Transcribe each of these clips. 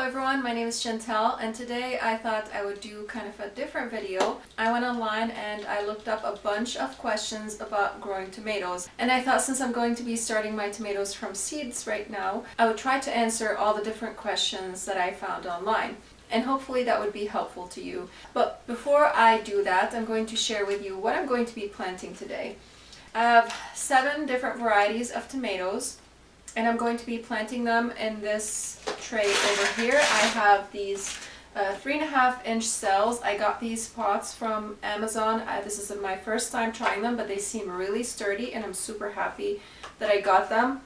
everyone, my name is Chantel, and today I thought I would do kind of a different video. I went online and I looked up a bunch of questions about growing tomatoes, and I thought since I'm going to be starting my tomatoes from seeds right now, I would try to answer all the different questions that I found online. And hopefully that would be helpful to you. But before I do that, I'm going to share with you what I'm going to be planting today. I have 7 different varieties of tomatoes, and I'm going to be planting them in this tray over here. I have these 3.5-inch cells. I got these pots from Amazon. This is my first time trying them, but they seem really sturdy, and I'm super happy that I got them.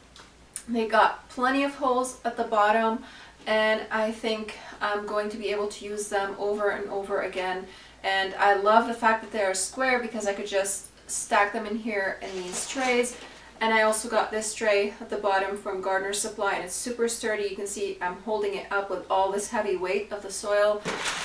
They got plenty of holes at the bottom, and I think I'm going to be able to use them over and over again. And I love the fact that they are square because I could just stack them in here in these trays. And I also got this tray at the bottom from Gardener Supply, and it's super sturdy. You can see I'm holding it up with all this heavy weight of the soil.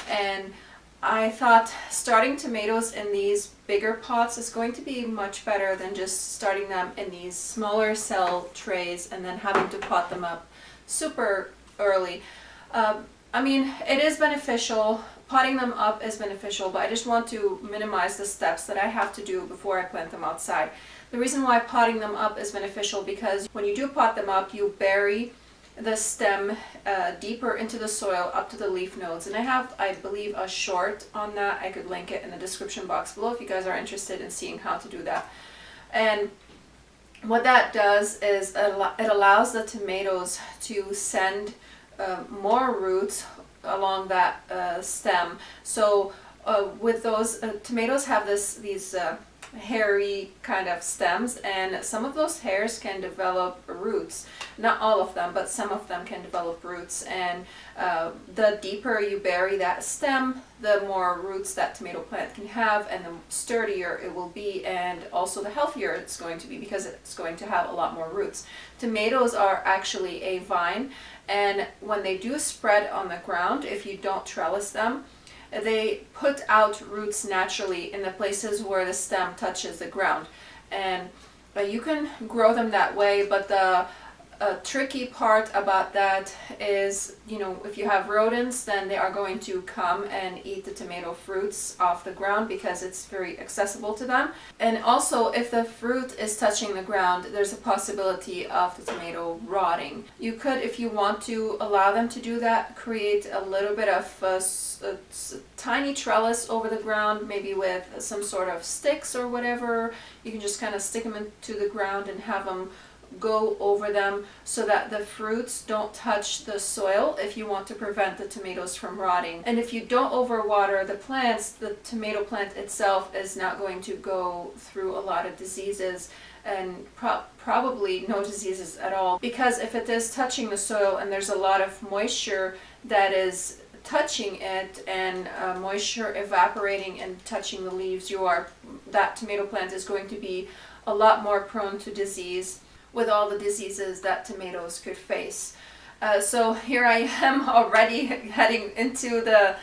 And I thought starting tomatoes in these bigger pots is going to be much better than just starting them in these smaller cell trays and then having to pot them up super early. I mean, it is beneficial. Potting them up is beneficial, but I just want to minimize the steps that I have to do before I plant them outside. The reason why potting them up is beneficial because when you do pot them up, you bury the stem deeper into the soil up to the leaf nodes. And I have, I believe, a short on that. I could link it in the description box below if you guys are interested in seeing how to do that. And what that does is it allows the tomatoes to send more roots along that stem. So with those tomatoes have these hairy kind of stems, and some of those hairs can develop roots. Not all of them, but some of them can develop roots, and the deeper you bury that stem, the more roots that tomato plant can have, and the sturdier it will be, and also the healthier it's going to be because it's going to have a lot more roots. Tomatoes are actually a vine, and when they do spread on the ground, if you don't trellis them, they put out roots naturally in the places where the stem touches the ground. And you can grow them that way, but the tricky part about that is, you know, if you have rodents, then they are going to come and eat the tomato fruits off the ground because it's very accessible to them. And also, if the fruit is touching the ground, there's a possibility of the tomato rotting. You could, if you want to allow them to do that, create a little bit of a tiny trellis over the ground, maybe with some sort of sticks or whatever. You can just kind of stick them into the ground and have them go over them so that the fruits don't touch the soil if you want to prevent the tomatoes from rotting. And if you don't overwater the plants, the tomato plant itself is not going to go through a lot of diseases, and probably no diseases at all, because if it is touching the soil and there's a lot of moisture that is touching it, and moisture evaporating and touching the leaves, that tomato plant is going to be a lot more prone to disease, with all the diseases that tomatoes could face. So here I am already heading into the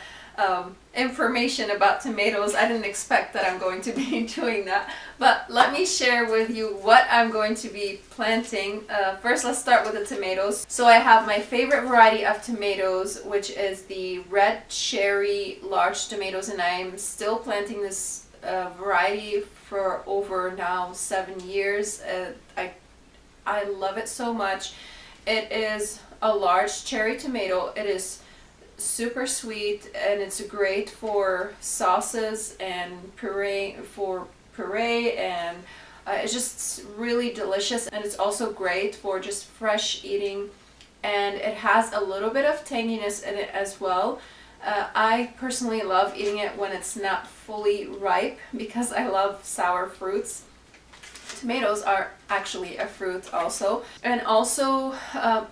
information about tomatoes. I didn't expect that I'm going to be doing that, but let me share with you what I'm going to be planting. First, let's start with the tomatoes. So I have my favorite variety of tomatoes, which is the red cherry large tomatoes, and I'm still planting this variety for over now 7 years. I love it so much. It is a large cherry tomato. It is super sweet, and it's great for sauces and puree, and it's just really delicious. And it's also great for just fresh eating, and it has a little bit of tanginess in it as well. I personally love eating it when it's not fully ripe because I love sour fruits. Tomatoes are actually a fruit also, and also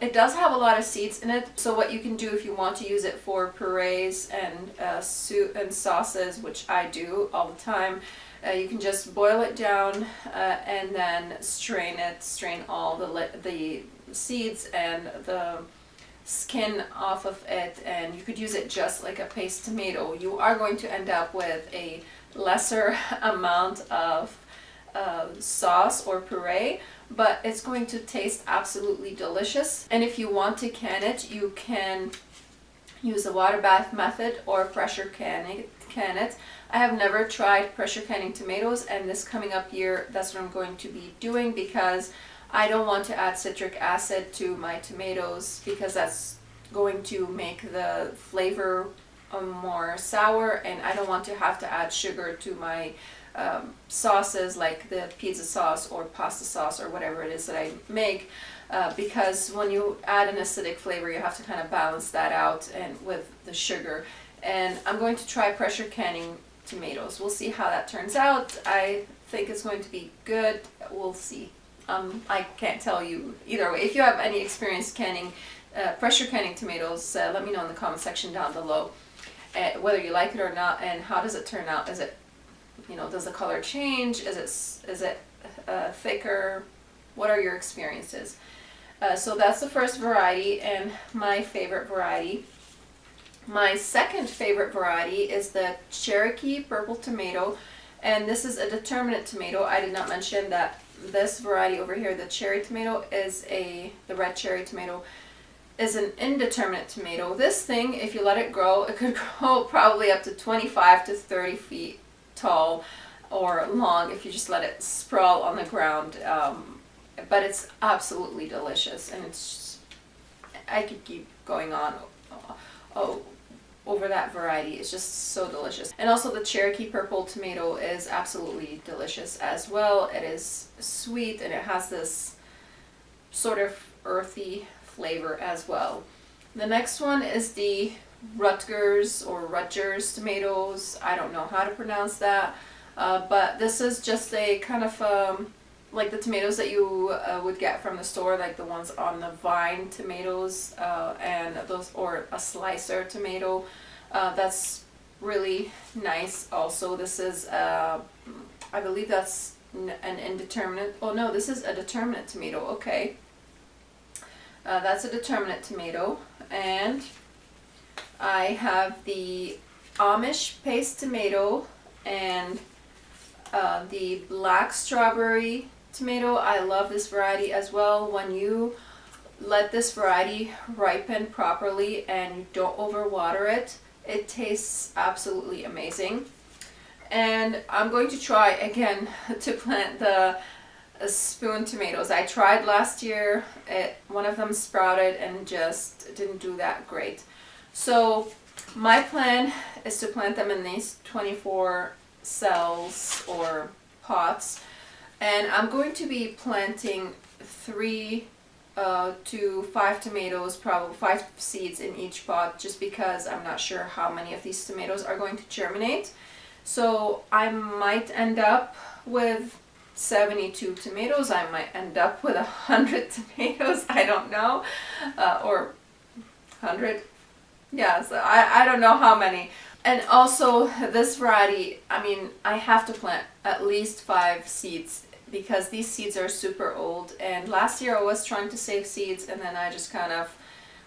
it does have a lot of seeds in it. So what you can do if you want to use it for purees and soup and sauces, which I do all the time, you can just boil it down and then strain all the seeds and the skin off of it, and you could use it just like a paste tomato. You are going to end up with a lesser amount of sauce or puree, but it's going to taste absolutely delicious. And if you want to can it, you can use the water bath method or pressure can it. I have never tried pressure canning tomatoes, and this coming up year, that's what I'm going to be doing, because I don't want to add citric acid to my tomatoes, because that's going to make the flavor more sour, and I don't want to have to add sugar to my sauces, like the pizza sauce or pasta sauce or whatever it is that I make, because when you add an acidic flavor, you have to kind of balance that out and with the sugar. And I'm going to try pressure canning tomatoes. We'll see how that turns out. I think it's going to be good. We'll see. I can't tell you either way. If you have any experience canning, pressure canning tomatoes, let me know in the comment section down below whether you like it or not, and how does it turn out. Is it, does the color change? Is it thicker? What are your experiences? So that's the first variety, and my favorite variety. My second favorite variety is the Cherokee purple tomato, and this is a determinate tomato. I did not mention that this variety over here, the cherry tomato, the red cherry tomato, is an indeterminate tomato. This thing, if you let it grow, it could grow probably up to 25 to 30 feet tall or long if you just let it sprawl on the ground. But it's absolutely delicious, and I could keep going on over that variety. It's just so delicious. And also the Cherokee purple tomato is absolutely delicious as well. It is sweet, and it has this sort of earthy flavor as well. The next one is the Rutgers tomatoes. I don't know how to pronounce that, but this is just a kind of like the tomatoes that you would get from the store, like the ones on the vine tomatoes, and those, or a slicer tomato. That's really nice also. This is, I believe that's an indeterminate, oh no, this is a determinate tomato, okay. That's a determinate tomato. And I have the Amish paste tomato and the black strawberry tomato. I love this variety as well. When you let this variety ripen properly and you don't overwater it, it tastes absolutely amazing. And I'm going to try again to plant the spoon tomatoes. I tried last year. One of them sprouted and just didn't do that great. So my plan is to plant them in these 24 cells or pots, and I'm going to be planting 3 to 5 tomatoes, probably 5 seeds in each pot, just because I'm not sure how many of these tomatoes are going to germinate. So I might end up with 72 tomatoes. I might end up with 100 tomatoes. I don't know, or 100. Yeah, so I don't know how many. And also this variety, I mean, I have to plant at least 5 seeds because these seeds are super old. And last year I was trying to save seeds, and then I just kind of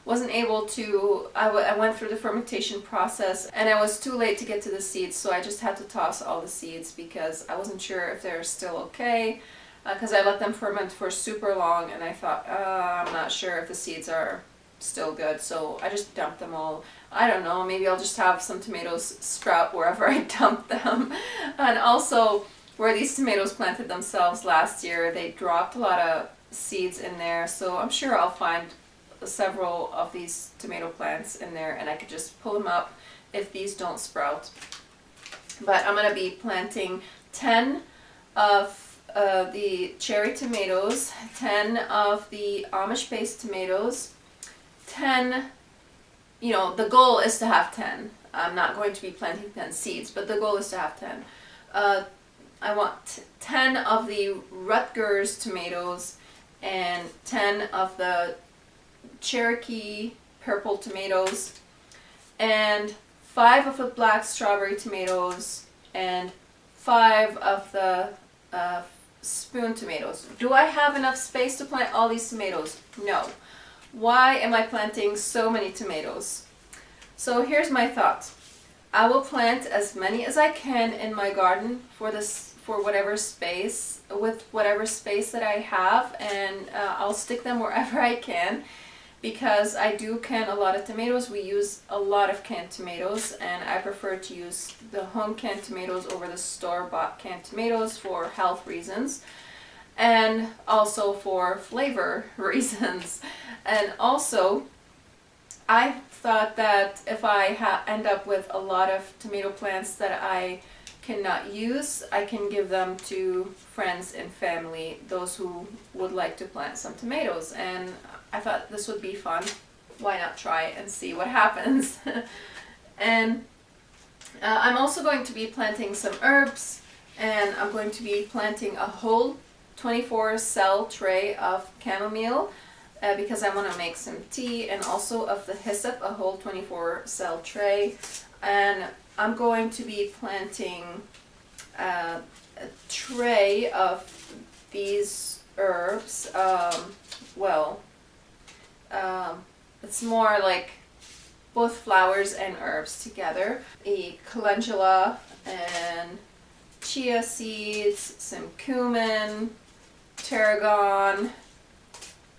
wasn't able to. I went through the fermentation process and I was too late to get to the seeds, so I just had to toss all the seeds because I wasn't sure if they're still okay, because I let them ferment for super long, and I thought, I'm not sure if the seeds are still good, so I just dumped them all. I don't know, maybe I'll just have some tomatoes sprout wherever I dump them. And also, where these tomatoes planted themselves last year, they dropped a lot of seeds in there, so I'm sure I'll find several of these tomato plants in there, and I could just pull them up if these don't sprout. But I'm going to be planting 10 of the cherry tomatoes, 10 of the Amish paste tomatoes, 10, the goal is to have 10. I'm not going to be planting 10 seeds, but the goal is to have 10. I want 10 of the Rutgers tomatoes and 10 of the Cherokee purple tomatoes and 5 of the black strawberry tomatoes and 5 of the spoon tomatoes. Do I have enough space to plant all these tomatoes? No. Why am I planting so many tomatoes? So here's my thought. I will plant as many as I can in my garden for whatever space, with whatever space that I have, and I'll stick them wherever I can. because I do can a lot of tomatoes. We use a lot of canned tomatoes, and I prefer to use the home canned tomatoes over the store-bought canned tomatoes for health reasons and also for flavor reasons. And also, I thought that if I end up with a lot of tomato plants that I cannot use, I can give them to friends and family, those who would like to plant some tomatoes. And I thought this would be fun. Why not try it and see what happens? And I'm also going to be planting some herbs, and I'm going to be planting a whole 24 cell tray of chamomile because I want to make some tea, and also of the hyssop, a whole 24 cell tray. And I'm going to be planting a tray of these herbs. It's more like both flowers and herbs together. A calendula and chia seeds, some cumin, tarragon,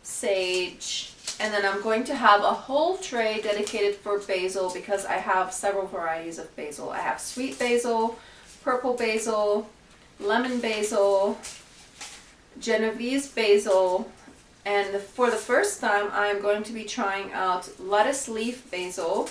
sage, and then I'm going to have a whole tray dedicated for basil because I have several varieties of basil. I have sweet basil, purple basil, lemon basil, Genovese basil, and for the first time I'm going to be trying out lettuce leaf basil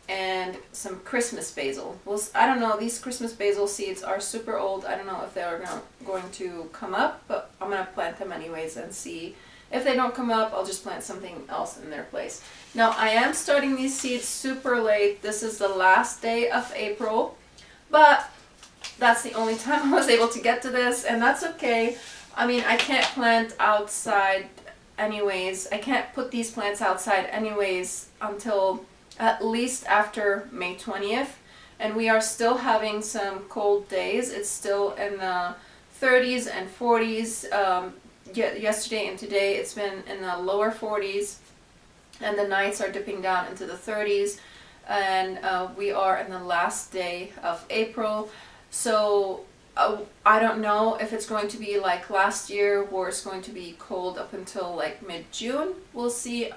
and some Christmas basil. Well, I don't know, these Christmas basil seeds are super old. I don't know if they're going to come up, but I'm going to plant them anyways and see. If they don't come up, I'll just plant something else in their place. Now, I am starting these seeds super late. This is the last day of April, but that's the only time I was able to get to this, and that's okay. I mean, I can't plant outside anyways. I can't put these plants outside anyways until at least after May 20th, and we are still having some cold days. It's still in the 30s and 40s. Yesterday and today it's been in the lower 40s, and the nights are dipping down into the 30s, and we are in the last day of April. So I don't know if it's going to be like last year where it's going to be cold up until like mid-June. We'll see.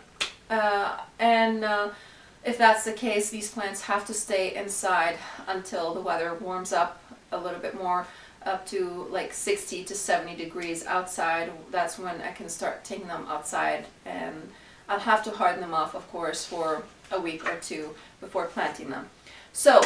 If that's the case, these plants have to stay inside until the weather warms up a little bit more, up to like 60 to 70 degrees outside. That's when I can start taking them outside, and I'll have to harden them off, of course, for a week or two before planting them. So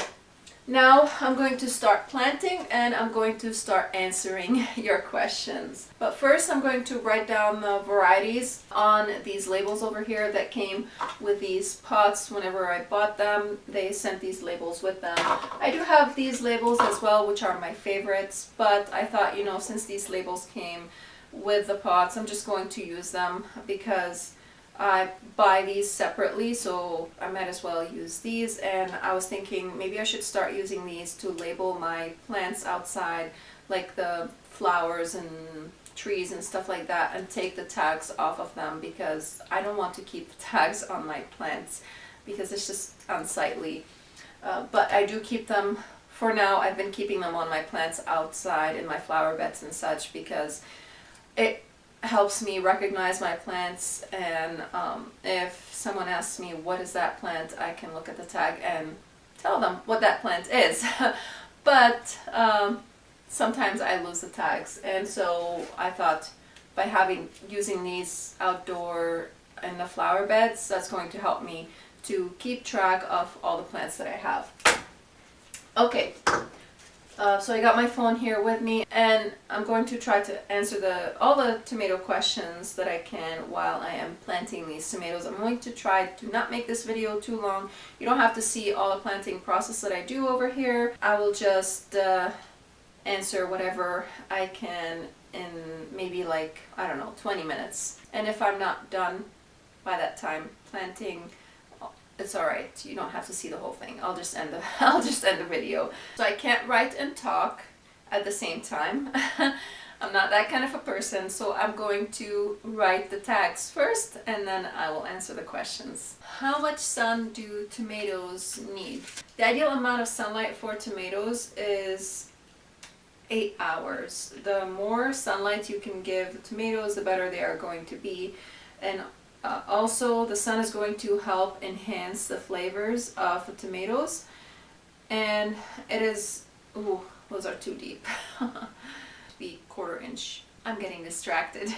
now I'm going to start planting, and I'm going to start answering your questions. But first I'm going to write down the varieties on these labels over here that came with these pots. Whenever I bought them, they sent these labels with them. I do have these labels as well, which are my favorites, but I thought, you know, since these labels came with the pots, I'm just going to use them because I buy these separately, so I might as well use these. And I was thinking maybe I should start using these to label my plants outside, like the flowers and trees and stuff like that, and take the tags off of them because I don't want to keep the tags on my plants because it's just unsightly. But I do keep them for now. I've been keeping them on my plants outside in my flower beds and such because it helps me recognize my plants, and if someone asks me what is that plant, I can look at the tag and tell them what that plant is. But sometimes I lose the tags, and so I thought by using these outdoor in the flower beds, that's going to help me to keep track of all the plants that I have. Okay. So I got my phone here with me, and I'm going to try to answer all the tomato questions that I can while I am planting these tomatoes. I'm going to try to not make this video too long. You don't have to see all the planting process that I do over here. I will just answer whatever I can in maybe like, I don't know, 20 minutes. And if I'm not done by that time planting, it's alright, you don't have to see the whole thing. I'll just end the video. So I can't write and talk at the same time. I'm not that kind of a person, so I'm going to write the tags first, and then I will answer the questions. How much sun do tomatoes need? The ideal amount of sunlight for tomatoes is 8 hours. The more sunlight you can give the tomatoes, the better they are going to be. And Also, the sun is going to help enhance the flavors of the tomatoes. And it is, ooh, those are too deep. Be 1/4 inch. I'm getting distracted.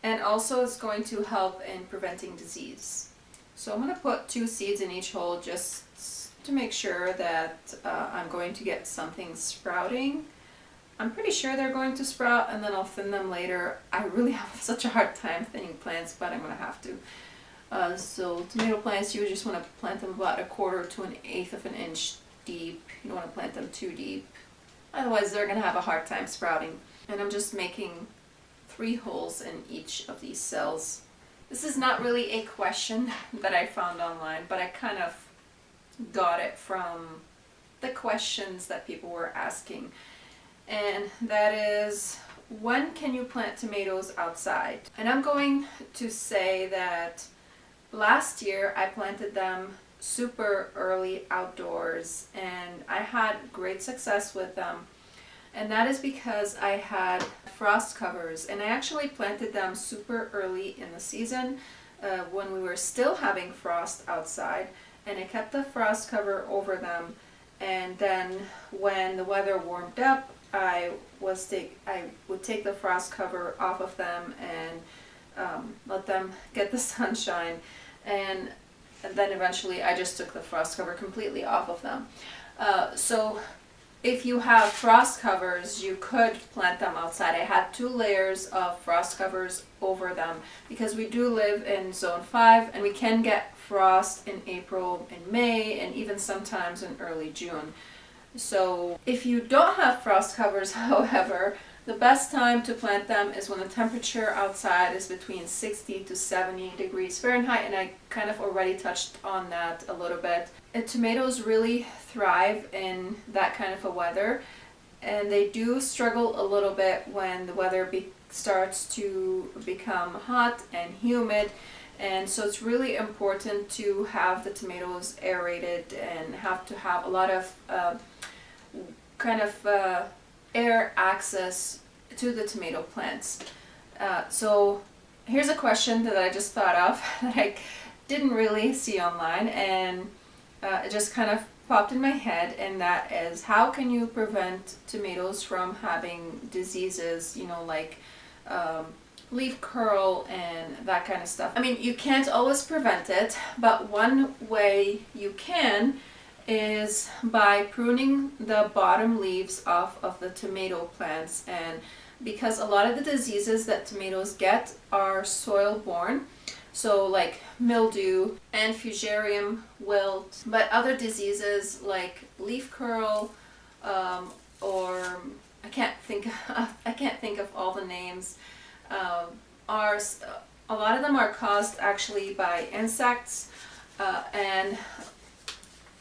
And also it's going to help in preventing disease. So I'm going to put 2 seeds in each hole just to make sure that I'm going to get something sprouting. I'm pretty sure they're going to sprout, and then I'll thin them later. I really have such a hard time thinning plants, but I'm going to have to. So tomato plants, you just want to plant them about 1/4 to 1/8 of an inch deep. You don't want to plant them too deep. Otherwise they're going to have a hard time sprouting. And I'm just making 3 holes in each of these cells. This is not really a question that I found online, but I kind of got it from the questions that people were asking. And that is, when can you plant tomatoes outside? And I'm going to say that last year I planted them super early outdoors, and I had great success with them. And that is because I had frost covers, and I actually planted them super early in the season when we were still having frost outside, and I kept the frost cover over them. And then when the weather warmed up, I would take the frost cover off of them and let them get the sunshine, and then eventually I just took the frost cover completely off of them. So if you have frost covers, you could plant them outside. I had 2 layers of frost covers over them because we do live in zone 5 and we can get frost in April and May and even sometimes in early June. So if you don't have frost covers, however, the best time to plant them is when the temperature outside is between 60 to 70 degrees Fahrenheit, and I kind of already touched on that a little bit. And tomatoes really thrive in that kind of a weather, and they do struggle a little bit when the weather starts to become hot and humid. And so it's really important to have the tomatoes aerated and have to have a lot of air access to the tomato plants. So here's a question that I just thought of that I didn't really see online, and it just kind of popped in my head, and that is, how can you prevent tomatoes from having diseases, like leaf curl and that kind of stuff? I mean, you can't always prevent it, but one way you can is by pruning the bottom leaves off of the tomato plants. And because a lot of the diseases that tomatoes get are soil borne, so like mildew and fusarium wilt, but other diseases like leaf curl, or I can't think of all the names, are a lot of them are caused actually by insects, and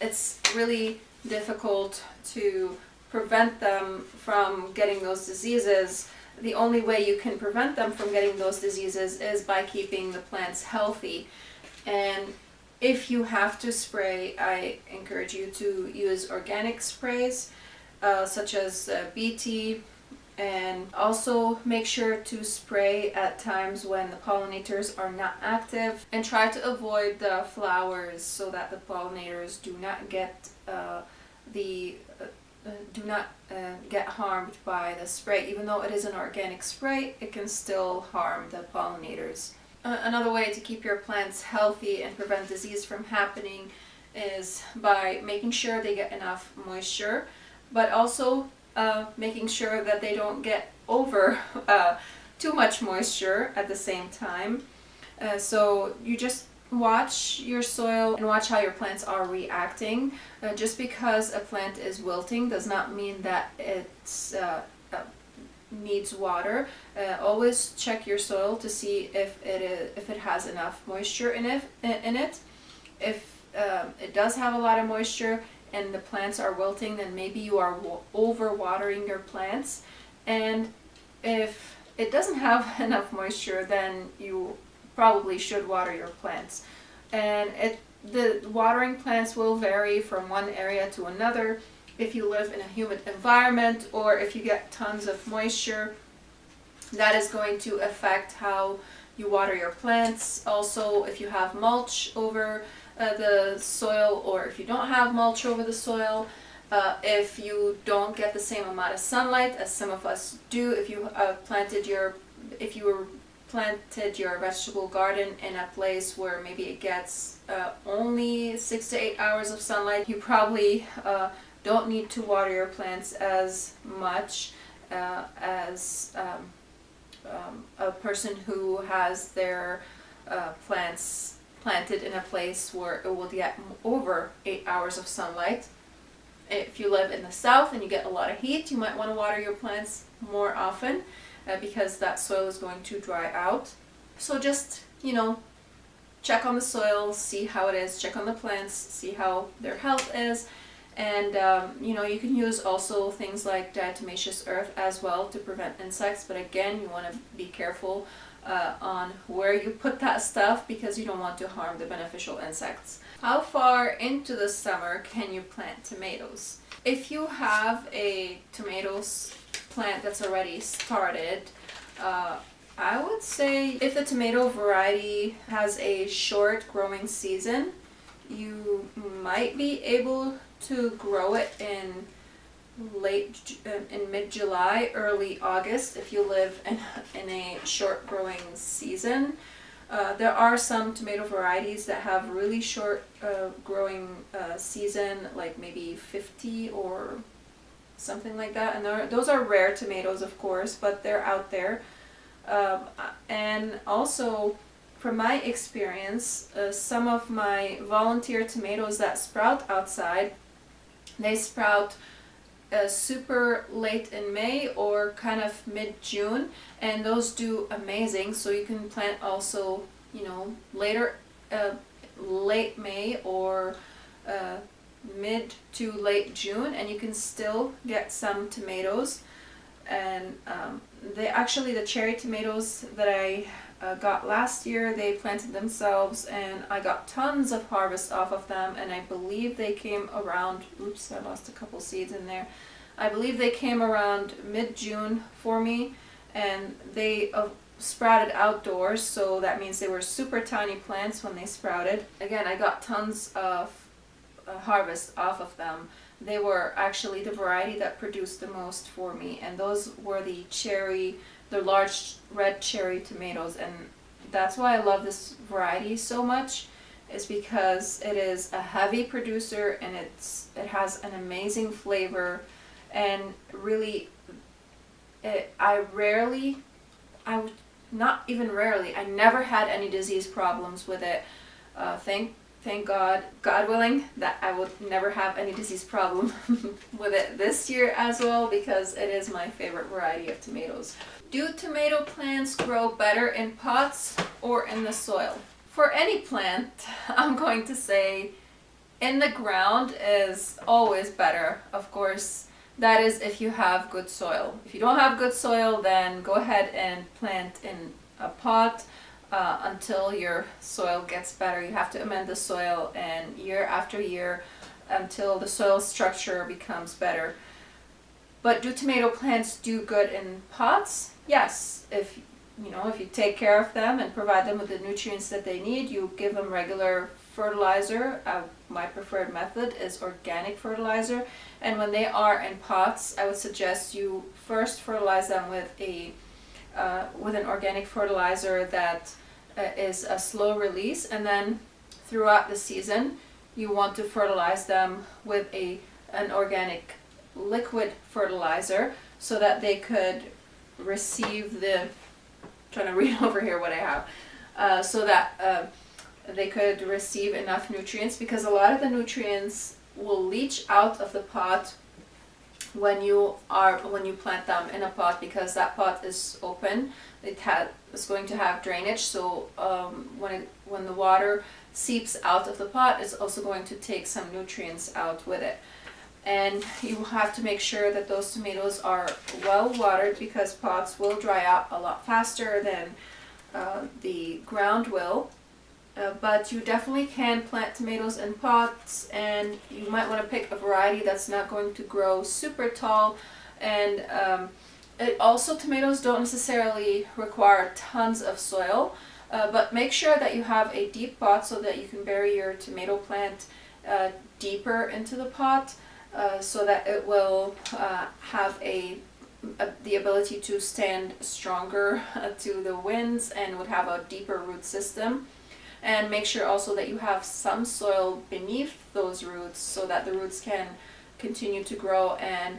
it's really difficult to prevent them from getting those diseases. The only way you can prevent them from getting those diseases is by keeping the plants healthy. And if you have to spray, I encourage you to use organic sprays, such as BT, and also make sure to spray at times when the pollinators are not active, and try to avoid the flowers so that the pollinators do not get get harmed by the spray. Even though it is an organic spray, it can still harm the pollinators. Another way to keep your plants healthy and prevent disease from happening is by making sure they get enough moisture, but also making sure that they don't get over too much moisture at the same time. So you just watch your soil and watch how your plants are reacting. Just because a plant is wilting does not mean that it needs water. Always check your soil to see if it has enough moisture in it. If it does have a lot of moisture and the plants are wilting, then maybe you are over-watering your plants. And if it doesn't have enough moisture, then you probably should water your plants. And the watering plants will vary from one area to another. If you live in a humid environment, or if you get tons of moisture, that is going to affect how you water your plants. Also, if you have mulch over the soil, or if you don't have mulch over the soil, if you don't get the same amount of sunlight as some of us do, if you planted your vegetable garden in a place where maybe it gets only 6 to 8 hours of sunlight, you probably don't need to water your plants as much as a person who has their plants planted in a place where it will get over 8 hours of sunlight. If you live in the south and you get a lot of heat, you might want to water your plants more often because that soil is going to dry out. So just, check on the soil, see how it is, check on the plants, see how their health is. And, you can use also things like diatomaceous earth as well to prevent insects. But again, you want to be careful on where you put that stuff because you don't want to harm the beneficial insects. How far into the summer can you plant tomatoes? If you have a tomatoes plant that's already started, I would say if the tomato variety has a short growing season, you might be able to grow it in mid-July, early August if you live in a short growing season. There are some tomato varieties that have really short growing season, like maybe 50 or something like that, and those are rare tomatoes, of course, but they're out there. And also, from my experience, some of my volunteer tomatoes that sprout outside, they sprout super late in May or kind of mid-June, and those do amazing. So you can plant also, later, late May or mid to late June, and you can still get some tomatoes. And the cherry tomatoes that I got last year, they planted themselves, and I got tons of harvest off of them, and I believe they came around, oops, I lost a couple seeds in there. I believe they came around mid-June for me, and they sprouted outdoors, so that means they were super tiny plants when they sprouted. Again, I got tons of harvest off of them. They were actually the variety that produced the most for me, and those were the large red cherry tomatoes. And that's why I love this variety so much, is because it is a heavy producer, and it has an amazing flavor, and really I never had any disease problems with it. Thank God, God willing, that I would never have any disease problem with it this year as well, because it is my favorite variety of tomatoes. Do tomato plants grow better in pots or in the soil? For any plant, I'm going to say in the ground is always better. Of course, that is if you have good soil. If you don't have good soil, then go ahead and plant in a pot. Until your soil gets better. You have to amend the soil, and year after year until the soil structure becomes better. But do tomato plants do good in pots? Yes. If you take care of them and provide them with the nutrients that they need, you give them regular fertilizer. My preferred method is organic fertilizer. And when they are in pots, I would suggest you first fertilize them with an organic fertilizer that is a slow release, and then throughout the season you want to fertilize them with an organic liquid fertilizer so that they could receive trying to read over here what I have, so that they could receive enough nutrients, because a lot of the nutrients will leach out of the pot when you plant them in a pot, because that pot is open. It's going to have drainage, so when the water seeps out of the pot, it's also going to take some nutrients out with it. And you have to make sure that those tomatoes are well watered, because pots will dry out a lot faster than the ground will. But you definitely can plant tomatoes in pots, and you might want to pick a variety that's not going to grow super tall, and Tomatoes don't necessarily require tons of soil, but make sure that you have a deep pot so that you can bury your tomato plant deeper into the pot, so that it will have the ability to stand stronger to the winds and would have a deeper root system. And make sure also that you have some soil beneath those roots so that the roots can continue to grow, and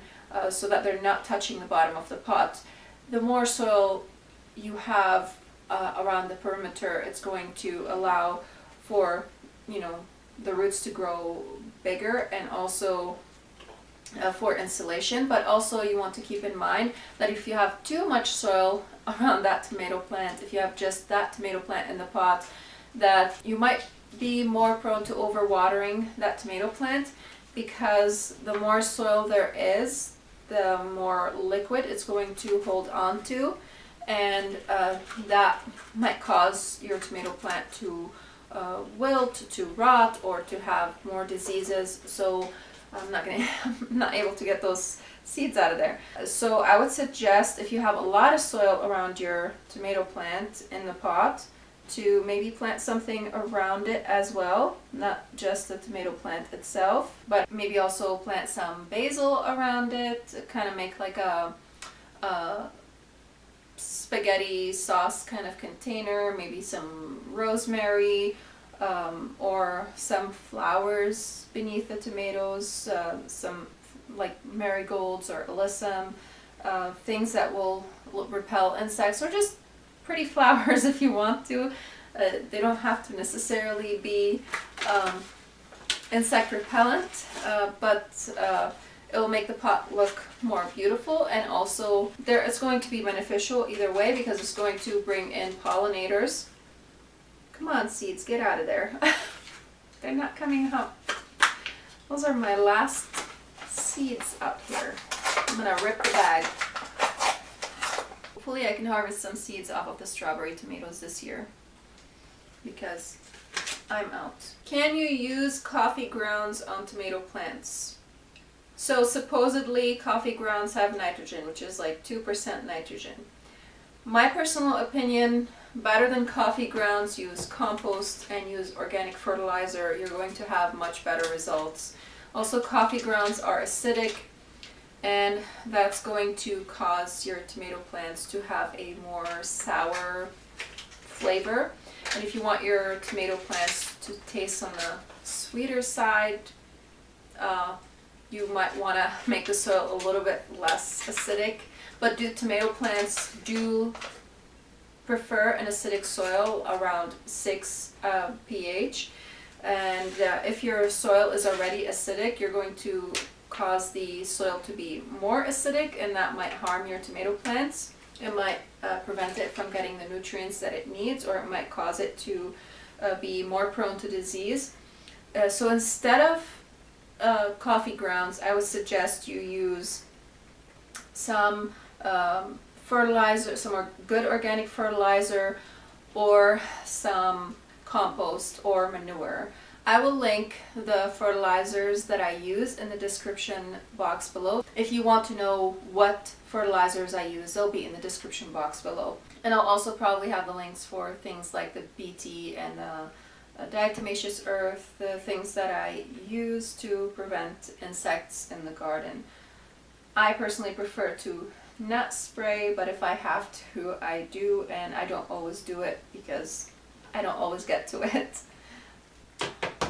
so that they're not touching the bottom of the pot. The more soil you have around the perimeter, it's going to allow for, the roots to grow bigger, and also for insulation. But also you want to keep in mind that if you have too much soil around that tomato plant, if you have just that tomato plant in the pot, that you might be more prone to overwatering that tomato plant, because the more soil there is, the more liquid it's going to hold on to, and that might cause your tomato plant to wilt, to rot, or to have more diseases. So I'm not able to get those seeds out of there. So I would suggest, if you have a lot of soil around your tomato plant in the pot, to maybe plant something around it as well, not just the tomato plant itself, but maybe also plant some basil around it, kind of make like a spaghetti sauce kind of container, maybe some rosemary, or some flowers beneath the tomatoes, some like marigolds or alyssum, things that will repel insects, or just pretty flowers if you want to. They don't have to necessarily be insect repellent, but it will make the pot look more beautiful, and also it's going to be beneficial either way, because it's going to bring in pollinators. Come on, seeds, get out of there. They're not coming up. Those are my last seeds up here. I'm gonna rip the bag. Hopefully I can harvest some seeds off of the strawberry tomatoes this year, because I'm out. Can you use coffee grounds on tomato plants? So supposedly coffee grounds have nitrogen, which is like 2% nitrogen. My personal opinion, better than coffee grounds, use compost and use organic fertilizer. You're going to have much better results. Also, coffee grounds are acidic, and that's going to cause your tomato plants to have a more sour flavor. And if you want your tomato plants to taste on the sweeter side, you might want to make the soil a little bit less acidic. But tomato plants do prefer an acidic soil around 6 pH. And if your soil is already acidic, you're going to cause the soil to be more acidic, and that might harm your tomato plants. It might prevent it from getting the nutrients that it needs, or it might cause it to be more prone to disease. So instead of coffee grounds, I would suggest you use some fertilizer, some good organic fertilizer, or some compost or manure. I will link the fertilizers that I use in the description box below. If you want to know what fertilizers I use, they'll be in the description box below. And I'll also probably have the links for things like the BT and the diatomaceous earth, the things that I use to prevent insects in the garden. I personally prefer to not spray, but if I have to, I do, and I don't always do it because I don't always get to it.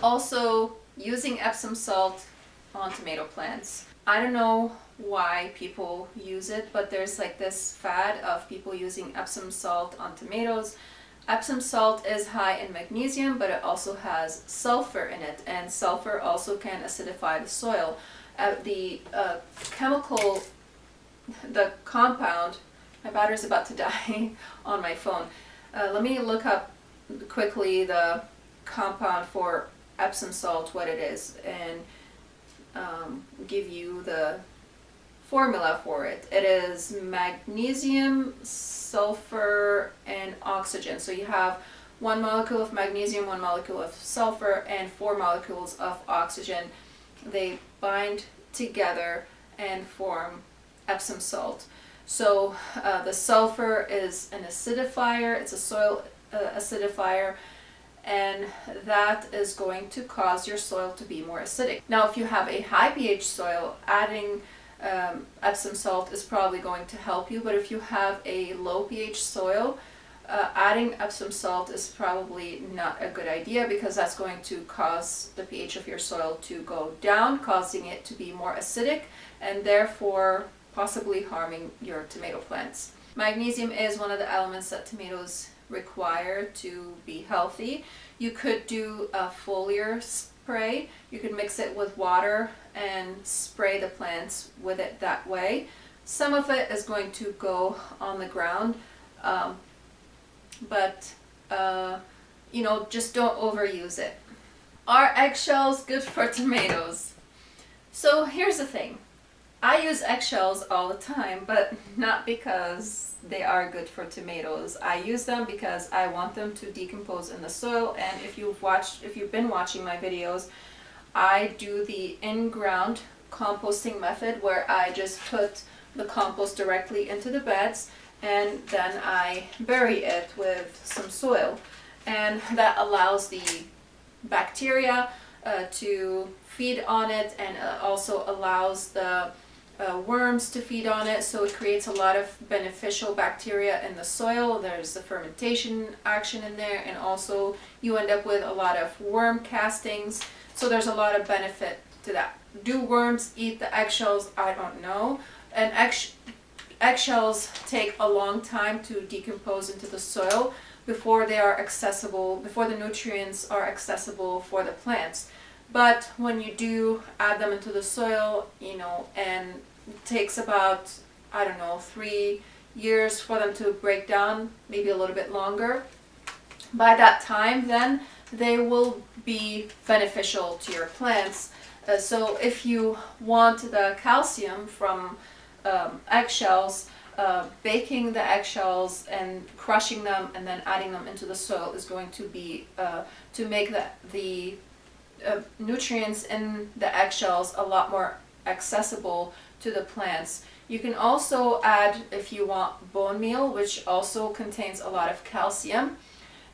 Also, using Epsom salt on tomato plants. I don't know why people use it, but there's like this fad of people using Epsom salt on tomatoes. Epsom salt is high in magnesium, but it also has sulfur in it, and sulfur also can acidify the soil. The compound, my battery's about to die on my phone. Let me look up quickly the compound for Epsom salt, what it is, and give you the formula for it. It is magnesium, sulfur, and oxygen. So you have 1 molecule of magnesium, 1 molecule of sulfur, and 4 molecules of oxygen. They bind together and form Epsom salt. So the sulfur is an acidifier, it's a soil acidifier, and that is going to cause your soil to be more acidic. Now, if you have a high pH soil, adding Epsom salt is probably going to help you, but if you have a low pH soil, adding Epsom salt is probably not a good idea, because that's going to cause the pH of your soil to go down, causing it to be more acidic, and therefore possibly harming your tomato plants. Magnesium is one of the elements that tomatoes require to be healthy. You could do a foliar spray. You could mix it with water and spray the plants with it that way. Some of it is going to go on the ground, but you know, just don't overuse it. Are eggshells good for tomatoes? So here's the thing. I use eggshells all the time, but not because they are good for tomatoes. I use them because I want them to decompose in the soil, and if you've been watching my videos, I do the in-ground composting method, where I just put the compost directly into the beds and then I bury it with some soil, and that allows the bacteria to feed on it, and also allows the worms to feed on it, so it creates a lot of beneficial bacteria in the soil. There's the fermentation action in there, and also you end up with a lot of worm castings, so there's a lot of benefit to that. Do worms eat the eggshells? I don't know. And eggshells take a long time to decompose into the soil before they are accessible, before the nutrients are accessible for the plants. But when you do add them into the soil, you know, and it takes about, I don't know, 3 years for them to break down, maybe a little bit longer. By that time, then they will be beneficial to your plants. So if you want the calcium from eggshells, baking the eggshells and crushing them and then adding them into the soil is going to be to make the nutrients in the eggshells a lot more accessible to the plants. You can also add, if you want, bone meal, which also contains a lot of calcium.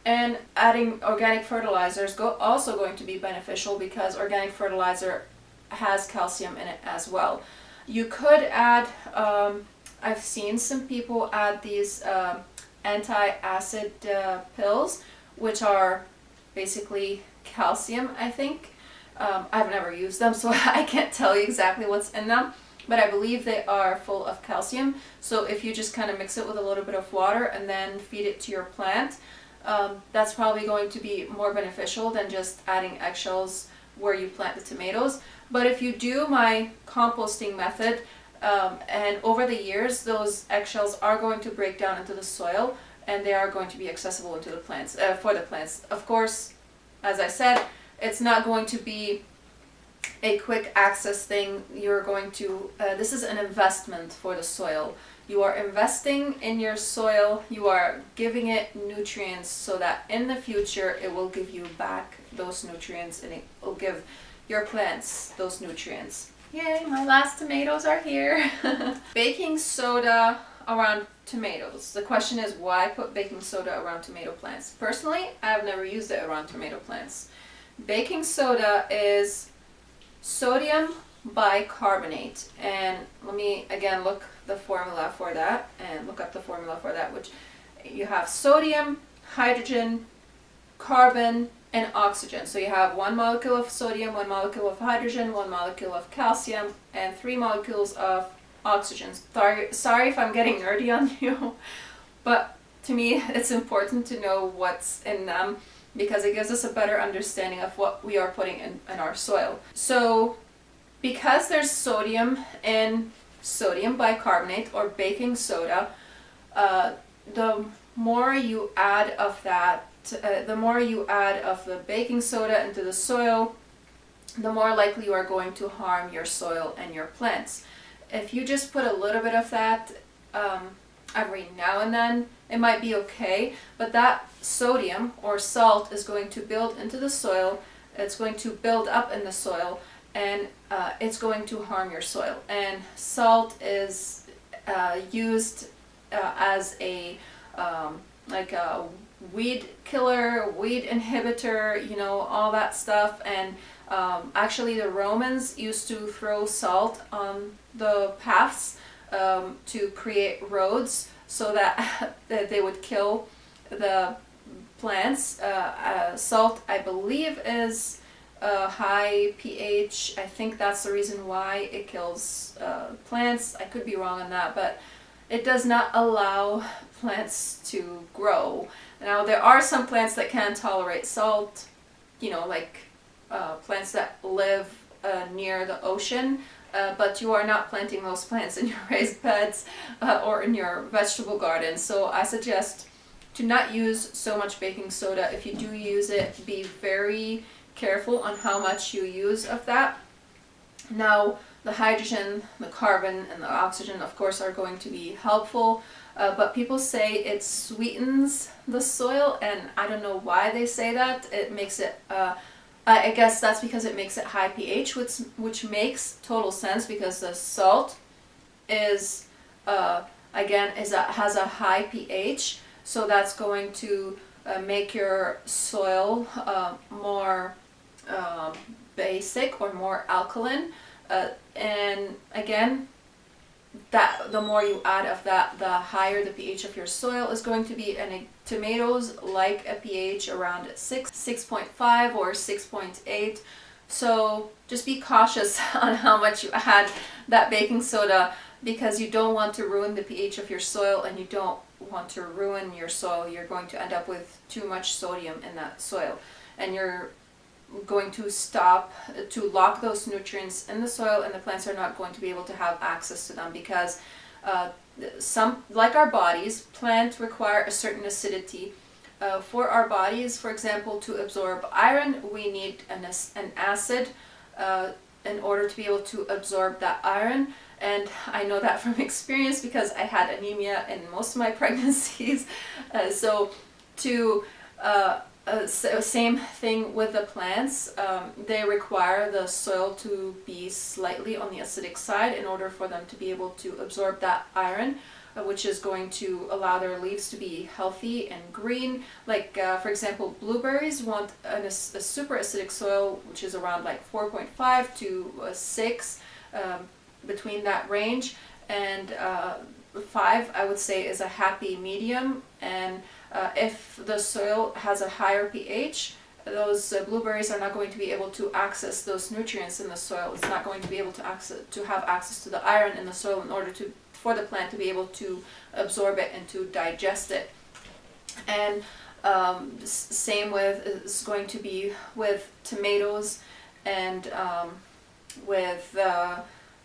And adding organic fertilizer is also going to be beneficial, because organic fertilizer has calcium in it as well. You could add, I've seen some people add these anti-acid pills, which are basically calcium, I think. I've never used them, so I can't tell you exactly what's in them, but I believe they are full of calcium. So if you just kind of mix it with a little bit of water and then feed it to your plant, that's probably going to be more beneficial than just adding eggshells where you plant the tomatoes. But if you do my composting method, and over the years those eggshells are going to break down into the soil, and they are going to be accessible into the plants, for the plants. Of course, as I said, it's not going to be a quick access thing. You're going to, this is an investment for the soil. You are investing in your soil, you are giving it nutrients so that in the future it will give you back those nutrients, and it will give your plants those nutrients. Yay, my last tomatoes are here. Baking soda around tomatoes. The question is, why put baking soda around tomato plants? Personally, I've never used it around tomato plants. Baking soda is sodium bicarbonate, and let me again look the formula for that, and look up the formula for that, which you have sodium, hydrogen, carbon, and oxygen. So you have 1 molecule of sodium, 1 molecule of hydrogen, 1 molecule of calcium, and 3 molecules of oxygen. Sorry if I'm getting nerdy on you, but to me it's important to know what's in them, because it gives us a better understanding of what we are putting in our soil. So because there's sodium in sodium bicarbonate or baking soda, the more you add of that, the more you add of the baking soda into the soil, the more likely you are going to harm your soil and your plants. If you just put a little bit of that every now and then, it might be okay, but that sodium or salt is going to build into the soil, it's going to build up in the soil, and it's going to harm your soil. And salt is used as a like a weed killer, weed inhibitor, you know, all that stuff. And actually the Romans used to throw salt on the paths to create roads so that, that they would kill the plants. Salt, I believe, is high pH. I think that's the reason why it kills plants. I could be wrong on that, but it does not allow plants to grow. Now there are some plants that can tolerate salt, you know, like plants that live near the ocean, but you are not planting those plants in your raised beds or in your vegetable garden. So I suggest to not use so much baking soda. If you do use it, be very careful on how much you use of that. Now, the hydrogen, the carbon, and the oxygen, of course, are going to be helpful, but people say it sweetens the soil, and I don't know why they say that. It makes it, I guess that's because it makes it high pH, which makes total sense, because the salt is, again, has a high pH, so that's going to make your soil more basic or more alkaline. And again, that the more you add of that, the higher the pH of your soil is going to be. And tomatoes like a pH around 6.5 or 6.8. So just be cautious on how much you add that baking soda, because you don't want to ruin the pH of your soil, and you don't want to ruin your soil. You're going to end up with too much sodium in that soil, and you're going to stop to lock those nutrients in the soil, and the plants are not going to be able to have access to them, because some, like our bodies, plants require a certain acidity. For our bodies, for example, to absorb iron, we need an acid in order to be able to absorb that iron. And I know that from experience, because I had anemia in most of my pregnancies. Same thing with the plants. They require the soil to be slightly on the acidic side in order for them to be able to absorb that iron, which is going to allow their leaves to be healthy and green. Like, for example, blueberries want a super acidic soil, which is around like 4.5 to 6, between that range. And 5, I would say, is a happy medium. And if the soil has a higher pH, those blueberries are not going to be able to access those nutrients in the soil. It's not going to be able to have access to the iron in the soil in order for the plant to be able to absorb it and to digest it. And same with is going to be with tomatoes, and with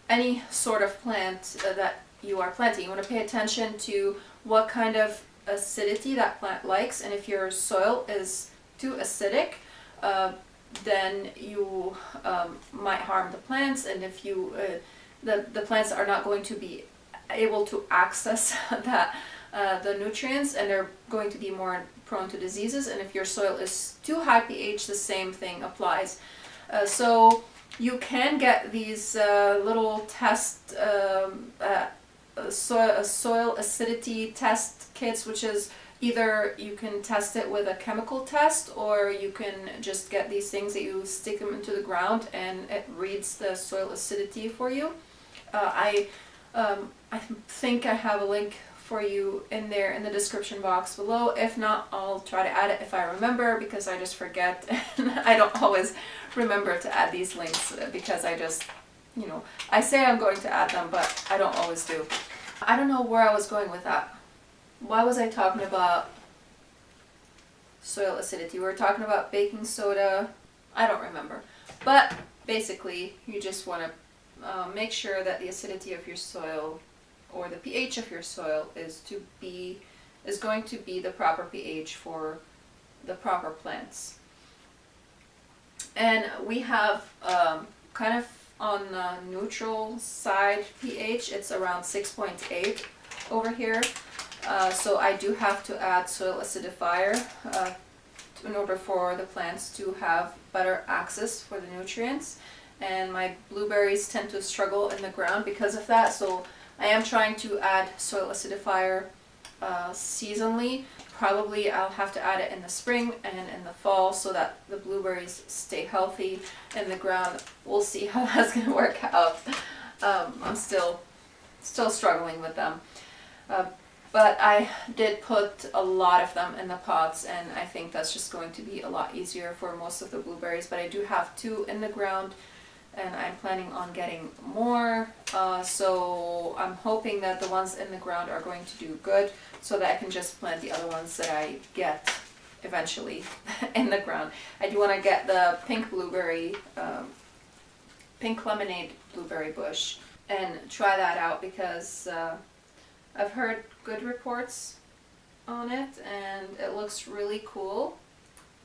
any sort of plant that you are planting. You want to pay attention to what kind of acidity that plant likes, and if your soil is too acidic, then you might harm the plants. And if you the plants are not going to be able to access that the nutrients, and they're going to be more prone to diseases. And if your soil is too high pH, the same thing applies. So you can get these little test soil acidity test kits, which is either you can test it with a chemical test, or you can just get these things that you stick them into the ground and it reads the soil acidity for you. I think I have a link for you in there in the description box below. If not, I'll try to add it if I remember, because I just forget and I don't always remember to add these links, because I just, you know, I say I'm going to add them, but I don't always do. I don't know where I was going with that. Why was I talking about soil acidity? We were talking about baking soda. I don't remember. But basically, you just want to make sure that the acidity of your soil, or the pH of your soil, is going to be the proper pH for the proper plants. And we have kind of on the neutral side pH, it's around 6.8 over here. So I do have to add soil acidifier in order for the plants to have better access for the nutrients. And my blueberries tend to struggle in the ground because of that, so I am trying to add soil acidifier seasonally. Probably I'll have to add it in the spring and in the fall so that the blueberries stay healthy in the ground. We'll see how that's going to work out. I'm still struggling with them. But I did put a lot of them in the pots, and I think that's just going to be a lot easier for most of the blueberries. But I do have 2 in the ground, and I'm planning on getting more. So I'm hoping that the ones in the ground are going to do good, so that I can just plant the other ones that I get eventually in the ground. I do want to get the pink blueberry, pink lemonade blueberry bush and try that out, because I've heard good reports on it and it looks really cool,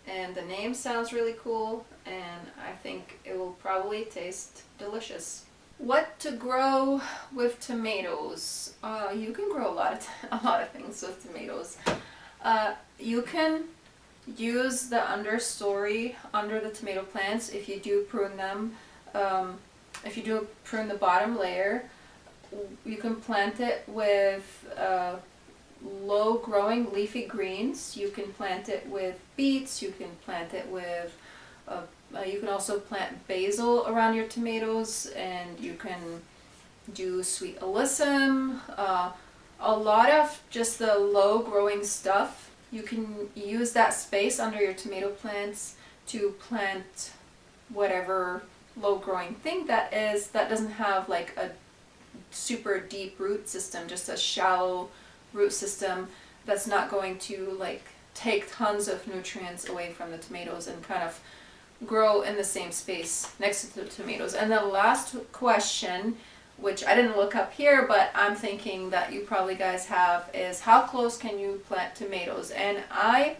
and the name sounds really cool, and I think it will probably taste delicious. What to grow with tomatoes? You can grow a lot of things with tomatoes. You can use the understory under the tomato plants if you do prune them. If you do prune the bottom layer, you can plant it with low growing leafy greens. You can plant it with beets. You can plant it with you can also plant basil around your tomatoes, and you can do sweet alyssum. A lot of just the low growing stuff. You can use that space under your tomato plants to plant whatever low growing thing that is, that doesn't have like a super deep root system, just a shallow root system that's not going to like take tons of nutrients away from the tomatoes and kind of grow in the same space next to the tomatoes. And the last question, which I didn't look up here, but I'm thinking that you probably guys have, is how close can you plant tomatoes? And I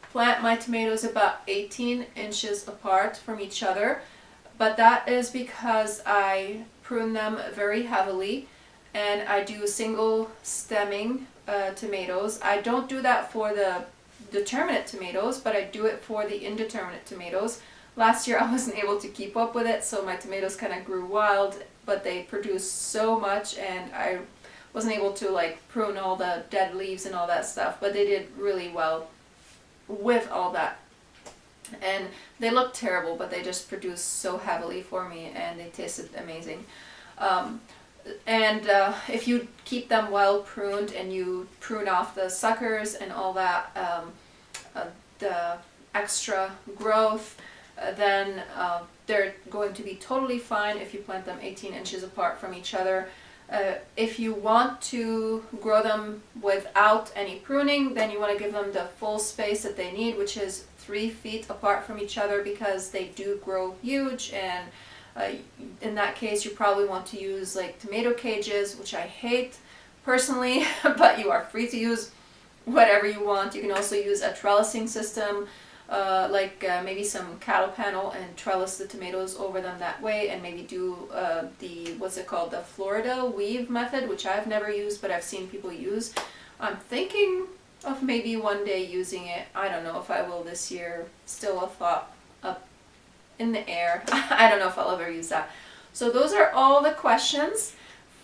plant my tomatoes about 18 inches apart from each other, but that is because I prune them very heavily, and I do single stemming tomatoes. I don't do that for the determinate tomatoes, but I do it for the indeterminate tomatoes. Last year I wasn't able to keep up with it, so my tomatoes kind of grew wild, but they produced so much, and I wasn't able to like prune all the dead leaves and all that stuff, but they did really well with all that. And they looked terrible, but they just produced so heavily for me, and they tasted amazing. If you keep them well pruned and you prune off the suckers and all that, the extra growth, then they're going to be totally fine if you plant them 18 inches apart from each other. If you want to grow them without any pruning, then you want to give them the full space that they need, which is 3 feet apart from each other, because they do grow huge. And in that case, you probably want to use like tomato cages, which I hate personally, but you are free to use whatever you want. You can also use a trellising system, maybe some cattle panel, and trellis the tomatoes over them that way, and maybe do the Florida weave method, which I've never used, but I've seen people use. I'm thinking of maybe one day using it. I don't know if I will this year. Still a thought up in the air. I don't know if I'll ever use that. So those are all the questions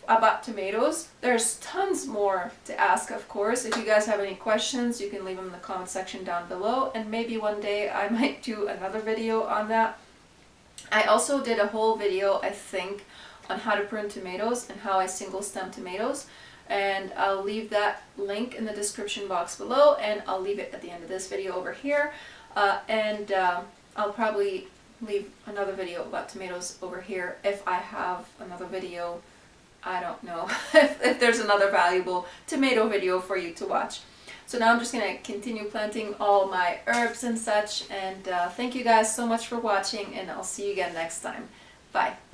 about tomatoes. There's tons more to ask, of course. If you guys have any questions, you can leave them in the comment section down below, and maybe one day I might do another video on that. I also did a whole video, I think, on how to prune tomatoes and how I single stem tomatoes, and I'll leave that link in the description box below, and I'll leave it at the end of this video over here, I'll probably leave another video about tomatoes over here if I have another video. I don't know if there's another valuable tomato video for you to watch. So now I'm just going to continue planting all my herbs and such, and thank you guys so much for watching, and I'll see you again next time. Bye.